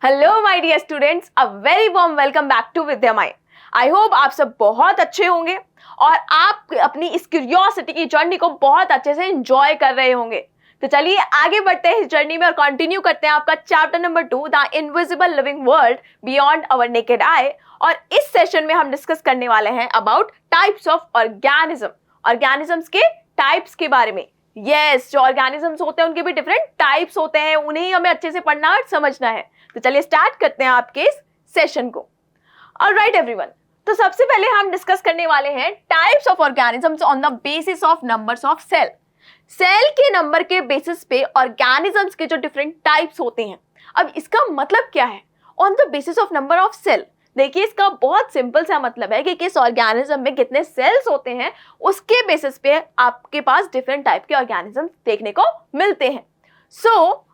Hello my dear students, a very warm welcome back to Vidyamay. I hope आप सब बहुत अच्छे होंगे और आप अपनी इस क्यूरियोसिटी की जर्नी को बहुत अच्छे से एंजॉय कर रहे होंगे। तो चलिए आगे बढ़ते हैं इस जर्नी में और कंटिन्यू करते हैं आपका chapter number 2, the invisible living world beyond our naked eye. और इस सेशन में हम डिस्कस करने वाले हैं about types of organism, organisms के टाइप्स के बारे में। यस, जो ऑर्गेनिजम्स होते हैं उनके भी डिफरेंट टाइप्स होते हैं, उन्हें हमें अच्छे से पढ़ना और समझना है। तो चलिए स्टार्ट करते हैं आपके इस सेशन को। ऑलराइट एवरीवन, तो सबसे पहले हम डिस्कस करने वाले हैं types of organisms on the basis of numbers of cell. Cell के नंबर के बेसिस पे ऑर्गेनिजम्स के जो डिफरेंट टाइप्स होते हैं। अब इसका मतलब क्या है on the basis of number of cell? देखिए, इसका बहुत सिंपल सा मतलब है कि किस ऑर्गेनिज्म में कितने सेल्स होते हैं, उसके बेसिस पे आपके पास डिफरेंट टाइप के ऑर्गेनिजम्स देखने को मिलते हैं। सो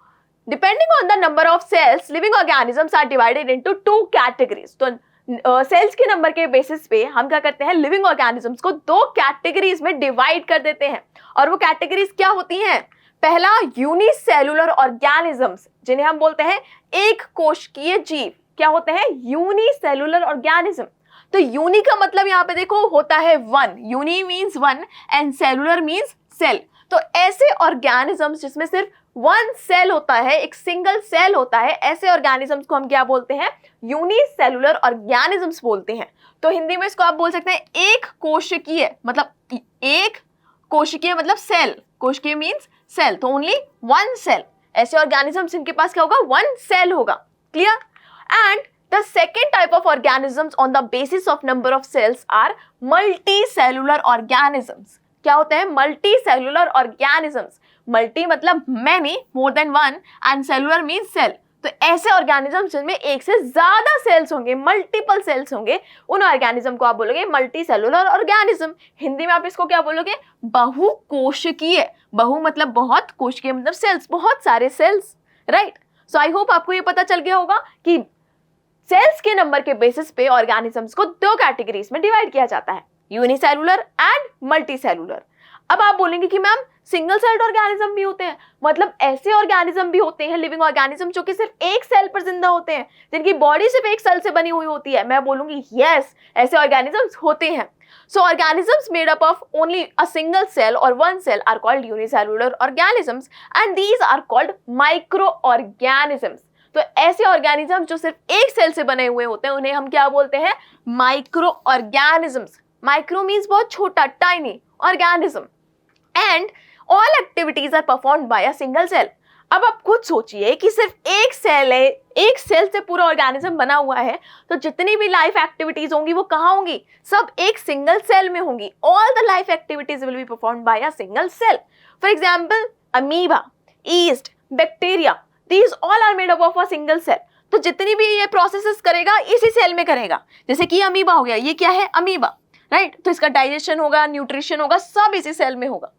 depending on the number of cells, living organisms are divided into two categories. तो सेल्स के नंबर के बेसिस पे हम क्या करते हैं, लिविंग ऑर्गेनिजम्स को दो कैटेगरीज में डिवाइड कर देते हैं। और वो कैटेगरीज क्या होती हैं? पहला, यूनिसेलुलर ऑर्गेनिजम्स, जिन्हें हम बोलते हैं एक कोशिकीय जीव। क्या होते हैं? Unicellular organism. तो यूनि का मतलब यहाँ पे देखो होता है one, uni means one and cellular means cell. तो ऐसे ऑर्गेनिजम्स जिसमें सिर्फ वन सेल होता है, एक सिंगल सेल होता है, ऐसे ऑर्गेनिजम्स को हम क्या बोलते हैं? यूनिसेलुलर ऑर्गेनिजम्स बोलते हैं। तो हिंदी में इसको आप बोल सकते हैं एक कोशिकीय, मतलब एक कोशिकीय मतलब सेल, कोशिकीय मीन्स सेल, तो ओनली वन सेल। ऐसे ऑर्गेनिजम्स इनके पास क्या होगा? वन सेल होगा। Clear? And the second type of organisms on the basis of number of cells are multicellular organisms. क्या होते हैं? multicellular organisms. multi मतलब many, more than one, and cellular means cell. तो ऐसे ऑर्गेनिजम्स जिनमें एक से ज्यादा सेल्स होंगे, मल्टीपल सेल्स होंगे, उन ऑर्गेनिज्म को आप बोलोगे मल्टीसेलुलर ऑर्गेनिज्म। हिंदी में आप इसको क्या बोलोगे? बहुकोशिकीय। बहु मतलब बहुत, कोशिकीय मतलब सेल्स, बहुत सारे cells. Right? So I hope आपको ये पता चल गया होगा कि सेल्स के नंबर के बेसिस पे ऑर्गेनिजम्स को दो कैटेगरीज में डिवाइड किया जाता है, यूनिसेलुलर एंड मल्टीसेलुलर। अब आप बोलेंगे कि मैम सिंगल सेल्ड ऑर्गेनिज्म भी होते हैं, मतलब ऐसे ऑर्गेनिज्म भी होते हैं, लिविंग ऑर्गेनिज्म जो कि सिर्फ एक सेल पर जिंदा होते हैं, जिनकी बॉडी सिर्फ एक सेल से बनी हुई होती है। मैं बोलूंगी यस, ऐसे ऑर्गेनिजम्स होते हैं। So organisms made up of only a single cell or one cell are called unicellular organisms and these are called microorganisms. तो ऐसे ऑर्गेनिज्म जो सिर्फ एक सेल से बने हुए होते हैं उन्हें हम क्या बोलते हैं? Micro organisms. माइक्रो मीन्स बहुत छोटा, tiny organism. And all activities are performed by a single cell. अब आप खुद सोचिए कि सिर्फ एक सेल है, एक सेल से पूरा ऑर्गेनिज्म बना हुआ है, तो जितनी भी लाइफ एक्टिविटीज होंगी वो कहाँ होंगी? सब एक सिंगल सेल में होंगी। All the life activities will be performed by a single cell. For example amoeba, yeast, bacteria, these all are made up of a single cell. तो जितनी भी ये प्रोसेसेस करेगा इसी सेल में करेगा। जैसे कि अमीबा हो गया, ये क्या है? Amoeba, right? तो इसका डाइजेशन होगा, न्यूट्रिशन होगा, सब इसी सेल में होगा।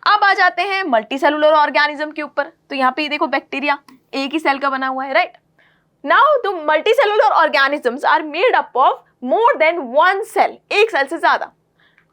अब आ जाते हैं मल्टीसेलुलर ऑर्गेनिज्म के ऊपर। तो यहाँ पे देखो बैक्टीरिया एक ही सेल का बना हुआ है, right? Now the multicellular organisms are made up of more than one cell, एक सेल से ज्यादा,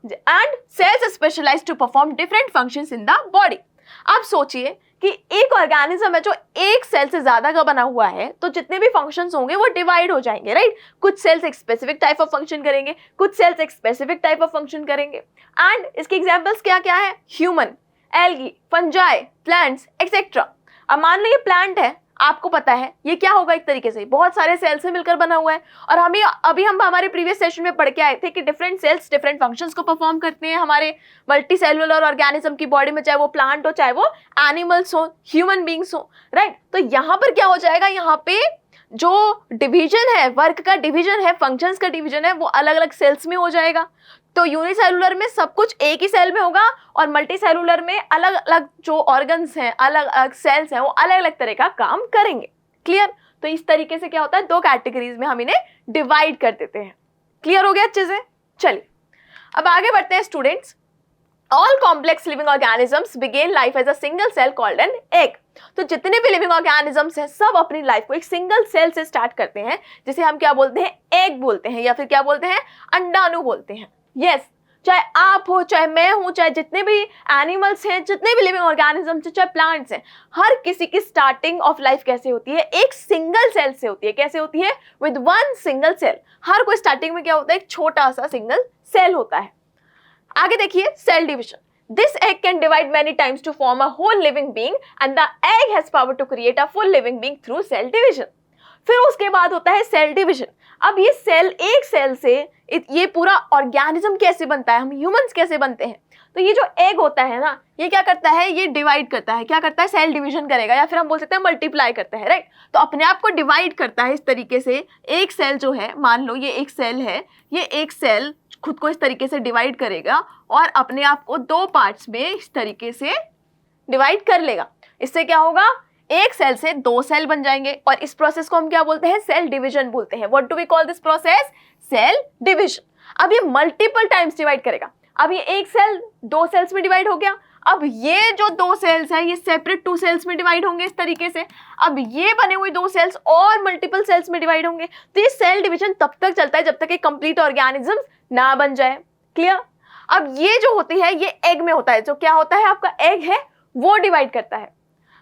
and cells specialize to perform different functions in the body. आप सोचिए कि एक ऑर्गेनिज्म है जो एक सेल से ज्यादा का बना हुआ है, तो जितने भी फंक्शंस होंगे वो डिवाइड हो जाएंगे, राइट? कुछ सेल्स एक स्पेसिफिक टाइप ऑफ फंक्शन करेंगे, कुछ सेल्स एक स्पेसिफिक टाइप ऑफ फंक्शन करेंगे। एंड इसके एग्जांपल्स क्या क्या है? Human, algae, fungi, plants etcetera. अब मान लो ये प्लांट है, आपको पता है ये क्या होगा? एक तरीके से बहुत सारे सेल से मिलकर बना हुआ है। और अभी हम हमारे प्रीवियस सेशन में पढ़ के आए थे कि डिफरेंट सेल्स डिफरेंट फंक्शंस को परफॉर्म करते हैं हमारे मल्टीसेलुलर ऑर्गेनिज्म की बॉडी में, चाहे वो प्लांट हो, चाहे वो एनिमल्स हो, ह्यूमन बींग्स हो, राइट? तो यहाँ पर क्या हो जाएगा? यहाँ पे जो डिवीजन है, वर्क का डिवीजन है, फंक्शंस का डिवीजन है, वो अलग अलग सेल्स में हो जाएगा। तो यूनिसेलुलर में सब कुछ एक ही सेल में होगा और मल्टीसेलुलर में अलग अलग जो ऑर्गन्स हैं, अलग अलग सेल्स हैं, वो अलग अलग तरह का काम करेंगे। क्लियर? तो इस तरीके से क्या होता है, दो कैटेगरीज में हम इन्हें डिवाइड कर देते हैं। क्लियर हो गया अच्छे से? चलिए अब आगे बढ़ते हैं students. All complex living organisms begin life as a single cell called an egg. तो जितने भी लिविंग ऑर्गेनिजम्स हैं सब अपनी लाइफ को एक सिंगल सेल से स्टार्ट करते हैं, जिसे हम क्या बोलते हैं? एग बोलते हैं, या फिर क्या बोलते हैं? अंडाणु बोलते हैं। यस, चाहे आप हो, चाहे मैं हूं, चाहे जितने भी एनिमल्स हैं, जितने भी लिविंग ऑर्गेनिजम्स हैं, चाहे प्लांट्स हैं, हर किसी की स्टार्टिंग ऑफ लाइफ कैसे होती है? एक सिंगल सेल से होती है। कैसे होती है? With one single cell. हर कोई स्टार्टिंग में क्या होता है? एक छोटा सा सिंगल सेल होता है। आगे देखिए cell division. This egg can divide many times to form a whole living being and the egg has power to create a full living being through cell division. फिर उसके बाद होता है सेल डिविजन। अब ये सेल, एक cell से ये पूरा ऑर्गेनिज्म कैसे बनता है, हम ह्यूमंस कैसे बनते हैं? तो ये जो एग होता है ना, ये क्या करता है? ये डिवाइड करता है। क्या करता है? सेल डिवीजन करेगा, या फिर हम बोल सकते हैं मल्टीप्लाई करता है, राइट? तो अपने आप को डिवाइड करता है इस तरीके से। एक सेल जो है, मान लो ये एक सेल है, ये एक सेल खुद को इस तरीके से डिवाइड करेगा और अपने आप को दो पार्ट्स में इस तरीके से डिवाइड कर लेगा। इससे क्या होगा? एक सेल से दो सेल बन जाएंगे और इस प्रोसेस को हम क्या बोलते हैं? सेल डिवीजन बोलते हैं। What do we call this process? Cell division. अब ये मल्टीपल टाइम्स डिवाइड करेगा। अब ये एक सेल दो सेल्स में डिवाइड हो गया, अब ये जो दो सेल्स हैं ये सेपरेट टू सेल्स में डिवाइड होंगे इस तरीके से। अब ये बने हुए दो सेल्स और मल्टीपल सेल्स में डिवाइड होंगे। तो ये सेल डिवीजन तब तक चलता है जब तक एक कंप्लीट ऑर्गेनिज्म ना बन जाए। क्लियर? अब ये जो होती है ये एग में होता है। जो क्या होता है? आपका एग है वो डिवाइड करता है।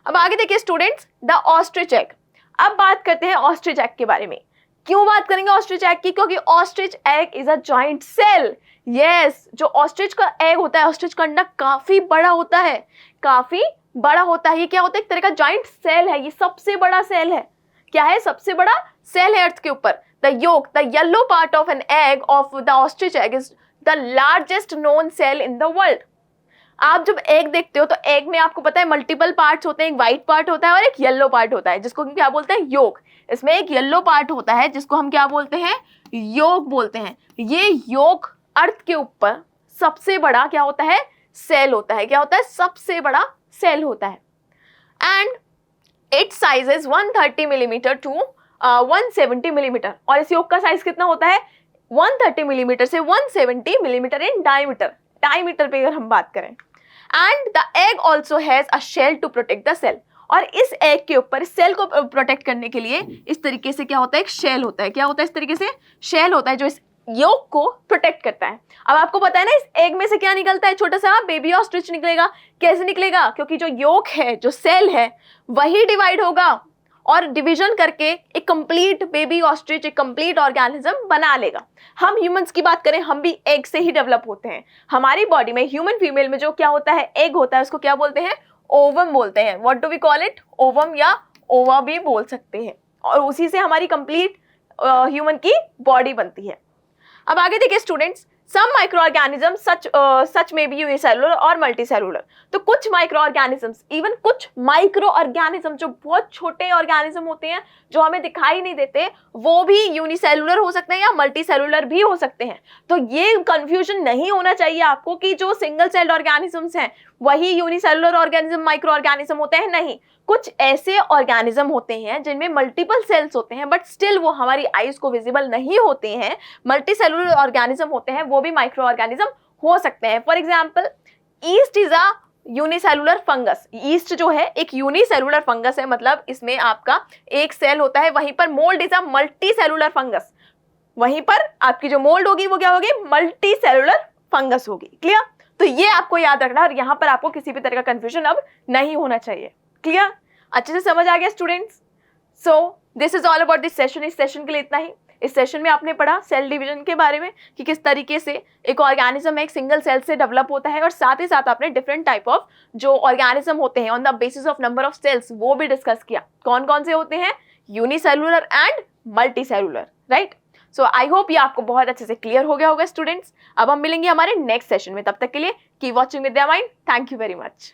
अब आगे देखिए स्टूडेंट्स, द ऑस्ट्रिच एग। अब बात करते हैं ऑस्ट्रिच एग के बारे में। क्यों बात करेंगे ऑस्ट्रिच एग की? क्योंकि ostrich egg is a giant cell. Yes, जो ऑस्ट्रिच का एग होता है, ऑस्ट्रिच का अंडा काफी बड़ा होता है, काफी बड़ा होता है। ये क्या होता है? एक तरह का जॉइंट सेल है, ये सबसे बड़ा सेल है। क्या है? सबसे बड़ा सेल है अर्थ के ऊपर। The yolk, the yellow part of an egg of the ostrich egg is the largest known cell in the world. आप जब एग देखते हो तो एग में आपको पता है मल्टीपल पार्ट्स होते हैं। एक व्हाइट पार्ट होता है और एक येलो पार्ट होता है, जिसको हम क्या बोलते हैं? योक। इसमें एक येलो पार्ट होता है जिसको हम क्या बोलते हैं? योक बोलते हैं। ये योक अर्थ के ऊपर सबसे बड़ा क्या होता है? सेल होता है। क्या होता है? सबसे बड़ा सेल होता है। And its size is 130 millimetre to 170 millimetre. और इस योक का साइज कितना होता है? 130 मिलीमीटर से 170 मिलीमीटर इन डायमीटर। डायमीटर पे अगर हम बात करें। And the egg also has a shell to protect the cell. और इस एग के ऊपर, इस सेल को प्रोटेक्ट करने के लिए इस तरीके से क्या होता है? एक शेल होता है। क्या होता है? इस तरीके से शेल होता है जो इस योक को प्रोटेक्ट करता है। अब आपको पता है ना, इस एग में से क्या निकलता है? छोटा सा बेबी ऑस्ट्रिच निकलेगा। कैसे निकलेगा? क्योंकि जो योक है, जो सेल है, वही डिवाइड होगा और डिवीजन करके एक कंप्लीट बेबी ऑस्ट्रिच, एक कंप्लीट ऑर्गेनिज्म बना लेगा। हम ह्यूमंस की बात करें, हम भी एग से ही डेवलप होते हैं। हमारी बॉडी में ह्यूमन फीमेल में जो क्या होता है? एग होता है। उसको क्या बोलते हैं? ओवम बोलते हैं। What do we call it? Ovum या ओवा भी बोल सकते हैं। और उसी से हमारी कंप्लीट ह्यूमन की बॉडी बनती है। अब आगे देखिए students, some micro organism such में बी यूनिसेलुलर और मल्टीसेलुलर। तो कुछ माइक्रो ऑर्गेनिजम्स, इवन कुछ माइक्रो ऑर्गेनिज्म जो बहुत छोटे ऑर्गेनिज्म होते हैं, जो हमें दिखाई नहीं देते, वो भी यूनिसेलुलर हो सकते हैं या मल्टीसेलुलर भी हो सकते हैं। तो ये कंफ्यूजन नहीं होना चाहिए आपको कि जो सिंगल सेल्ड ऑर्गेनिजम्स हैं वही यूनिसेलुलर ऑर्गेनिज्म, माइक्रो ऑर्गेनिज्म होते हैं। नहीं, कुछ ऐसे ऑर्गेनिज्म होते हैं जिनमें मल्टीपल सेल्स होते हैं बट स्टिल वो हमारी आईज को विजिबल नहीं होते हैं। मल्टीसेलुलर ऑर्गेनिज्म होते हैं, वो भी माइक्रो ऑर्गेनिज्म हो सकते हैं। For example, east is a unicellular fungus. East जो है एक यूनिसेलुलर फंगस है, मतलब इसमें आपका एक सेल होता है। वहीं पर mould is a multicellular fungus. वहीं पर आपकी जो मोल्ड होगी वो क्या होगी? मल्टीसेलुलर फंगस होगी। क्लियर? तो ये आपको याद रखना और यहाँ पर आपको किसी भी तरह का कंफ्यूजन अब नहीं होना चाहिए। क्लियर? अच्छे से समझ आ गया students? So this is all about this session. इस सेशन के लिए इतना ही। इस सेशन में आपने पढ़ा सेल डिवीजन के बारे में कि किस तरीके से एक ऑर्गेनिज्म एक सिंगल सेल से डेवलप होता है, और साथ ही साथ आपने डिफरेंट टाइप ऑफ जो ऑर्गेनिज्म होते हैं on the basis of number of cells वो भी डिस्कस किया। कौन कौन से होते हैं? Unicellular and multicellular, right? So I hope ये आपको बहुत अच्छे से क्लियर हो गया होगा स्टूडेंट्स। अब हम मिलेंगे हमारे नेक्स्ट सेशन में। तब तक के लिए keep watching Vidya mind. Thank you very much.